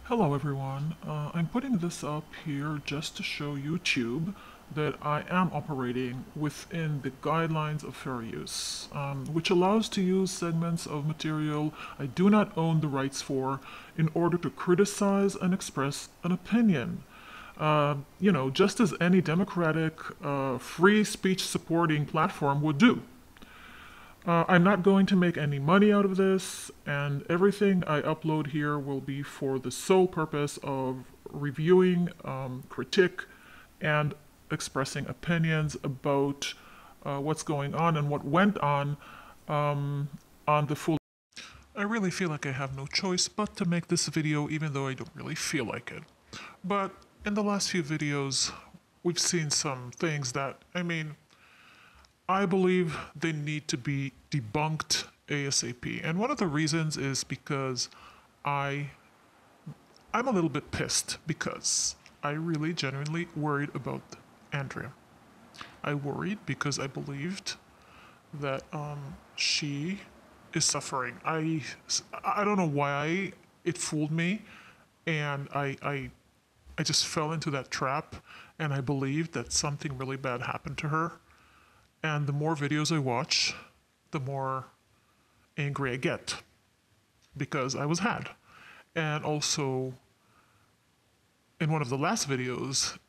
Hello everyone, I'm putting this up here just to show YouTube that I am operating within the guidelines of fair use, which allows to use segments of material I do not own the rights for in order to criticize and express an opinion. Just as any democratic, free speech supporting platform would do. I'm not going to make any money out of this, and everything I upload here will be for the sole purpose of reviewing, critique, and expressing opinions about what's going on and what went on the full. I really feel like I have no choice but to make this video even though I don't really feel like it. But in the last few videos, we've seen some things that, I believe they need to be debunked ASAP. And one of the reasons is because I'm a little bit pissed because I really genuinely worried about Andrea. I worried because I believed that she is suffering. I don't know why it fooled me, and I just fell into that trap, and I believed that something really bad happened to her. And the more videos I watch, the more angry I get because I was had. And also, in one of the last videos,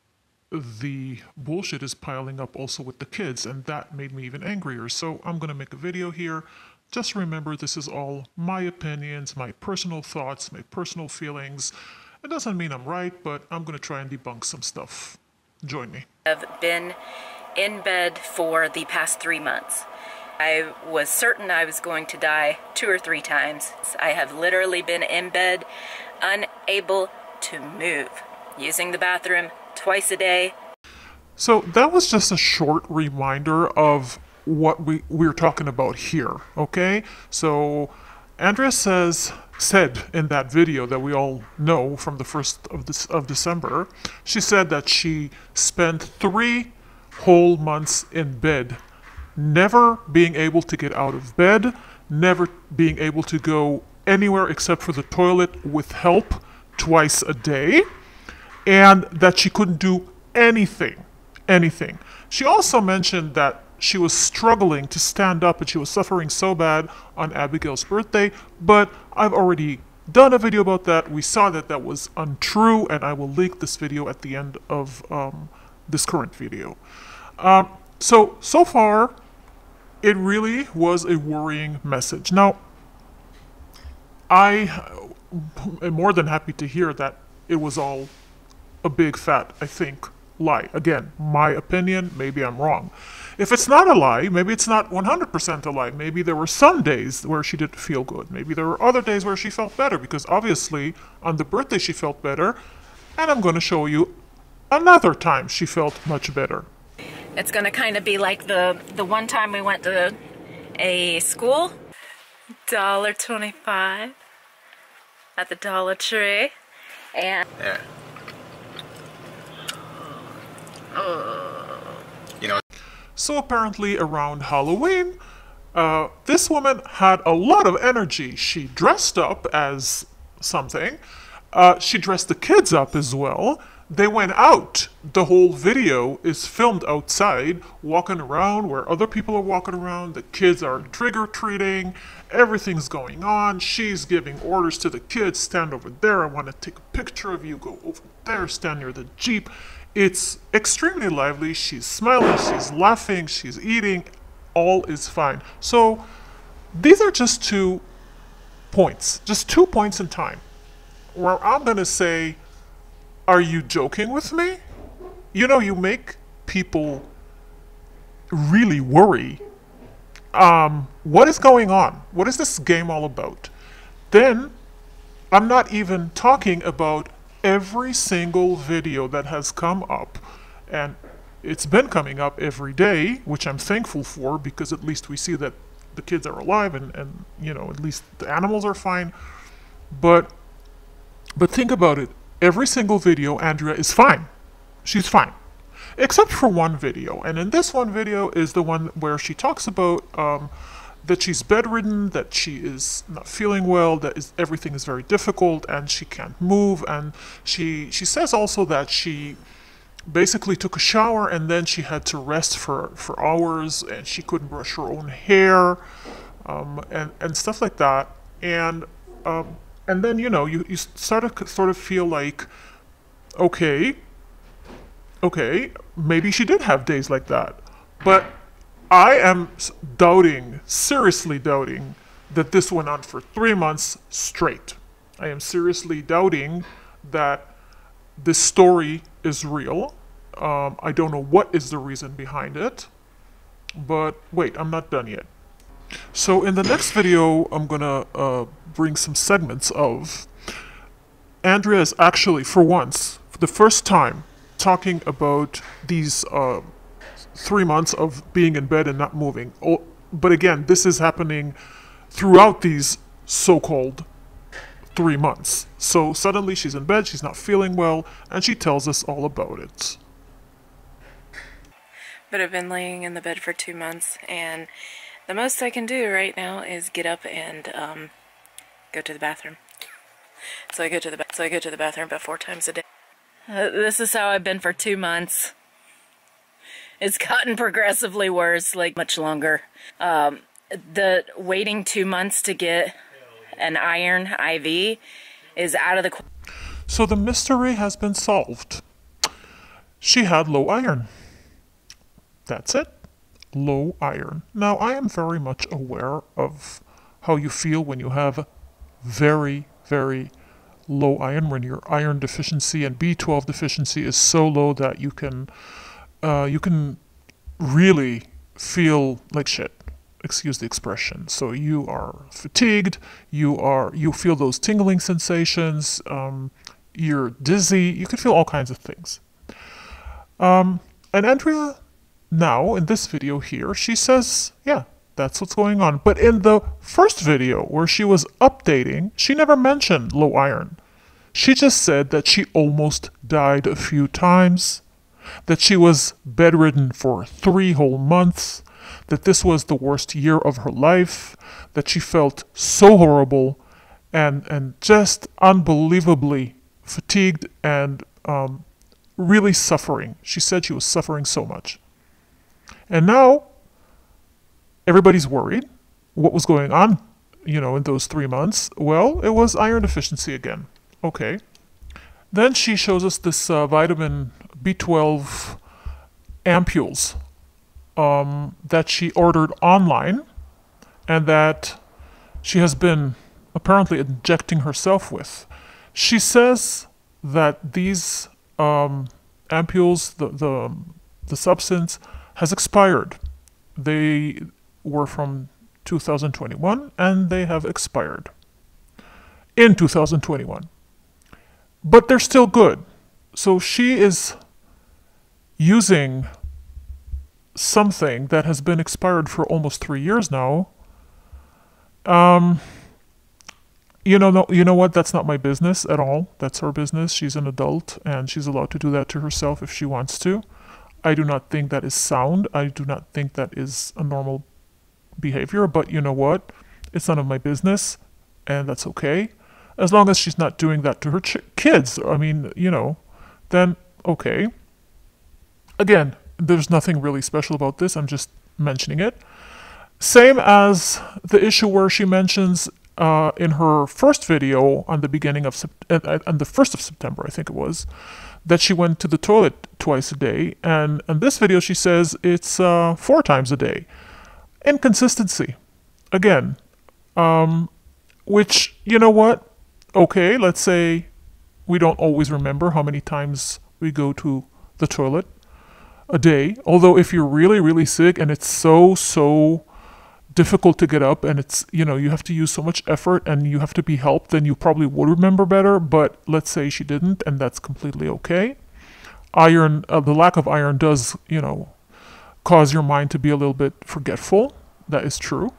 the bullshit is piling up also with the kids, and that made me even angrier. So I'm going to make a video here. Just remember, this is all my opinions, my personal thoughts, my personal feelings. It doesn't mean I'm right, but I'm going to try and debunk some stuff. Join me. I've been in bed for the past 3 months. I was certain I was going to die 2 or 3 times. I have literally been in bed, unable to move, using the bathroom twice a day. So that was just a short reminder of what we're talking about here, okay? So Andrea said in that video that we all know from the 1st of December, she said that she spent 3 whole months in bed, never being able to get out of bed, never being able to go anywhere except for the toilet with help twice a day, and that she couldn't do anything. She also mentioned that she was struggling to stand up and she was suffering so bad on Abigail's birthday, but I've already done a video about that. We saw that that was untrue, and I will link this video at the end of this current video. So far, it really was a worrying message. Now, I am more than happy to hear that it was all a big fat, I think, lie. Again, my opinion, maybe I'm wrong. If it's not a lie, maybe it's not 100% a lie. Maybe there were some days where she didn't feel good. Maybe there were other days where she felt better, because obviously on the birthday she felt better, and I'm going to show you another time she felt much better. It's gonna kind of be like the one time we went to a school, $1.25 at the Dollar Tree, and Yeah. So apparently around Halloween, this woman had a lot of energy. She dressed up as something. She dressed the kids up as well. They went out. The whole video is filmed outside, walking around where other people are walking around. The kids are trick-or-treating. Everything's going on. She's giving orders to the kids. Stand over there. I want to take a picture of you. Go over there. Stand near the Jeep. It's extremely lively. She's smiling. She's laughing. She's eating. All is fine. So these are just 2 points. Just 2 points in time where I'm going to say, are you joking with me? You know, you make people really worry. What is going on? What is this game all about? Then, I'm not even talking about every single video that has come up, and it's been coming up every day, which I'm thankful for, because at least we see that the kids are alive and at least the animals are fine. But think about it. Every single video, Andrea is fine. She's fine. Except for one video. And in this one video is the one where she talks about that she's bedridden, that she is not feeling well, everything is very difficult, and she can't move. And she says also that she basically took a shower and then she had to rest for hours, and she couldn't brush her own hair, and stuff like that. And then, you know, you sort of feel like, okay, maybe she did have days like that. But I am doubting, seriously doubting, that this went on for 3 months straight. I am seriously doubting that this story is real. I don't know what is the reason behind it. But wait, I'm not done yet. So in the next video, I'm gonna bring some segments of Andrea is actually, for once, for the first time, talking about these 3 months of being in bed and not moving. Oh, but again, this is happening throughout these so-called 3 months. So suddenly she's in bed, she's not feeling well, and she tells us all about it. But I've been laying in the bed for 2 months, and the most I can do right now is get up and go to the bathroom. So I go to the bathroom about 4 times a day. This is how I've been for 2 months. It's gotten progressively worse, like much longer. The waiting 2 months to get an iron IV is out of the question. So the mystery has been solved. She had low iron. That's it. Low iron. Now, I am very much aware of how you feel when you have very, very low iron, when your iron deficiency and B12 deficiency is so low that you can really feel like shit. Excuse the expression. So you are fatigued, you feel those tingling sensations, you're dizzy, you can feel all kinds of things. And Andrea, now in this video here, she says, yeah, that's what's going on. But in the first video where she was updating, she never mentioned low iron. She just said that she almost died a few times, that she was bedridden for 3 whole months, that this was the worst year of her life, that she felt so horrible and just unbelievably fatigued and really suffering. She said she was suffering so much. And now everybody's worried. What was going on, you know, in those 3 months? Well, it was iron deficiency again. Okay. Then she shows us this vitamin B12 ampules that she ordered online and that she has been apparently injecting herself with. She says that these ampules, the substance, has expired. They were from 2021 and they have expired in 2021. But they're still good. So she is using something that has been expired for almost 3 years now. You know what? That's not my business at all. That's her business. She's an adult and she's allowed to do that to herself if she wants to. I do not think that is sound. I do not think that is a normal behavior. But you know what? It's none of my business, and that's okay. As long as she's not doing that to her kids, I mean, you know, then okay. Again, there's nothing really special about this. I'm just mentioning it. Same as the issue where she mentions in her first video on the beginning of on the 1st of September, I think it was, that she went to the toilet twice a day. And in this video, she says it's 4 times a day. Inconsistency. Again, which, you know what? Okay, let's say we don't always remember how many times we go to the toilet a day. Although if you're really, really sick and it's so difficult to get up and it's, you know, you have to use so much effort and you have to be helped, then you probably would remember better. But let's say she didn't, and that's completely okay. Iron, the lack of iron does, you know, cause your mind to be a little bit forgetful. That is true.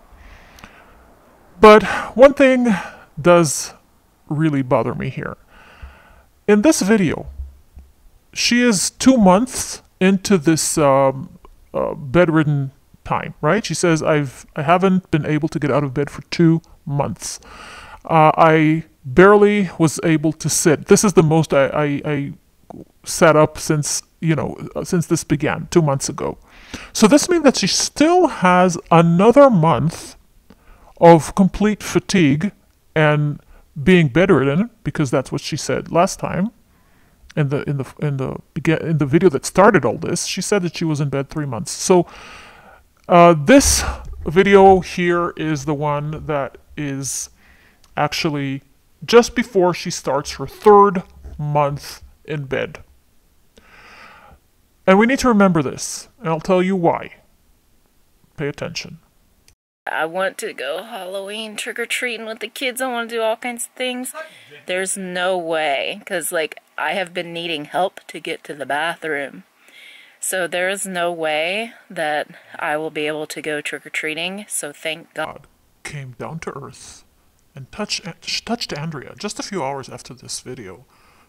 But one thing does really bother me here. In this video, she is 2 months into this bedridden time, right? She says, I haven't been able to get out of bed for 2 months. I barely was able to sit. This is the most I sat up since, since this began 2 months ago. So this means that she still has another month of complete fatigue and being bedridden, because that's what she said last time. In the video that started all this, she said that she was in bed 3 months. So this video here is the one that is actually just before she starts her 3rd month in bed. And we need to remember this, and I'll tell you why. Pay attention. I want to go Halloween trick-or-treating with the kids. I want to do all kinds of things. There's no way, because, I have been needing help to get to the bathroom. So there is no way that I will be able to go trick-or-treating, so thank God. Came down to earth and touched Andrea just a few hours after this video.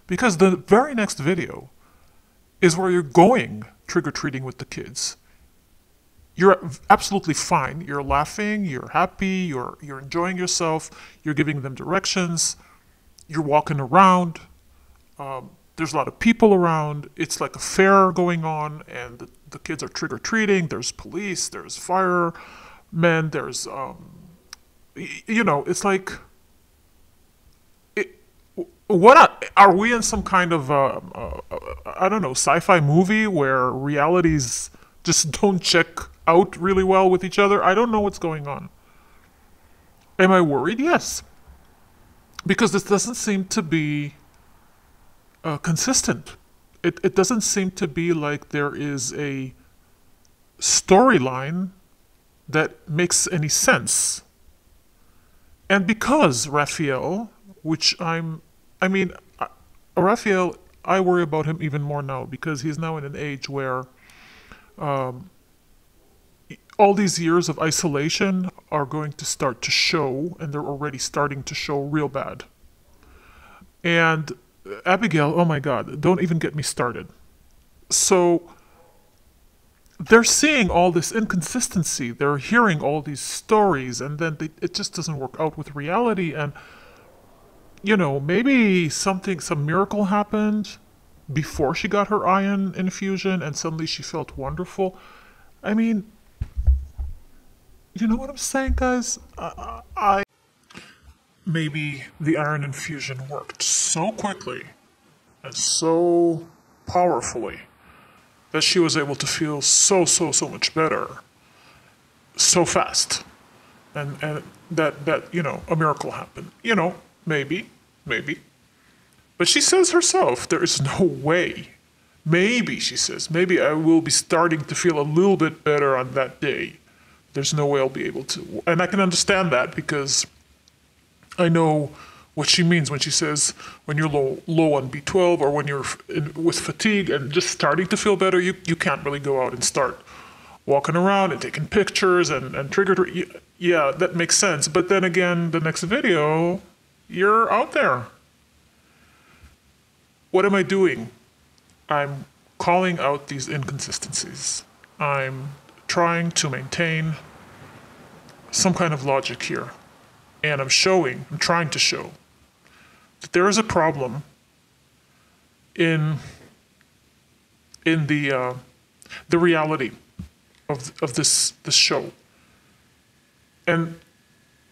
Because the very next video is where you're going trick-or-treating with the kids. You're absolutely fine. You're laughing, you're happy, you're enjoying yourself, you're giving them directions, you're walking around, there's a lot of people around, it's like a fair going on, and the kids are trick-or-treating, there's police, there's firemen, there's, it's like, are we in some kind of, I don't know, sci-fi movie where realities just don't check out really well with each other? I don't know what's going on. Am I worried? Yes. Because this doesn't seem to be consistent. It doesn't seem to be like there is a storyline that makes any sense. And because Raphael, Raphael, I worry about him even more now, because he's now in an age where all these years of isolation are going to start to show, and they're already starting to show real bad. And Abigail, oh my God, don't even get me started. So they're seeing all this inconsistency, they're hearing all these stories, and then it just doesn't work out with reality. And maybe some miracle happened before she got her iron infusion and suddenly she felt wonderful. I mean, you know what I'm saying, guys? Maybe the iron infusion worked so quickly and so powerfully that she was able to feel so much better so fast, and that a miracle happened. Maybe. But she says herself, there is no way. Maybe, she says, maybe I will be starting to feel a little bit better on that day. There's no way I'll be able to. And I can understand that, because I know what she means when she says when you're low on B12, or when you're with fatigue and just starting to feel better, you can't really go out and start walking around and taking pictures and trigger. Yeah, that makes sense. But then again, the next video, you're out there. What am I doing? I'm calling out these inconsistencies. I'm trying to maintain some kind of logic here. And I'm trying to show that there is a problem in the reality of this show. And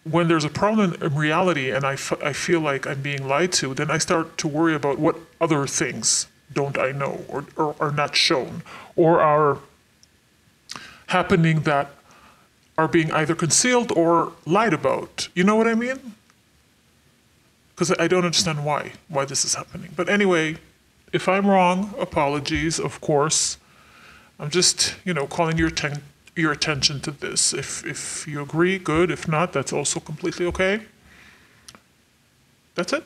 when there's a problem in reality and I feel like I'm being lied to, then I start to worry about what other things don't I know, or are not shown, or are happening that are being either concealed or lied about. You know what I mean? Because I don't understand why this is happening. But anyway, if I'm wrong, apologies, of course. I'm just, calling your attention to this. If you agree, good. If not, that's also completely okay. That's it.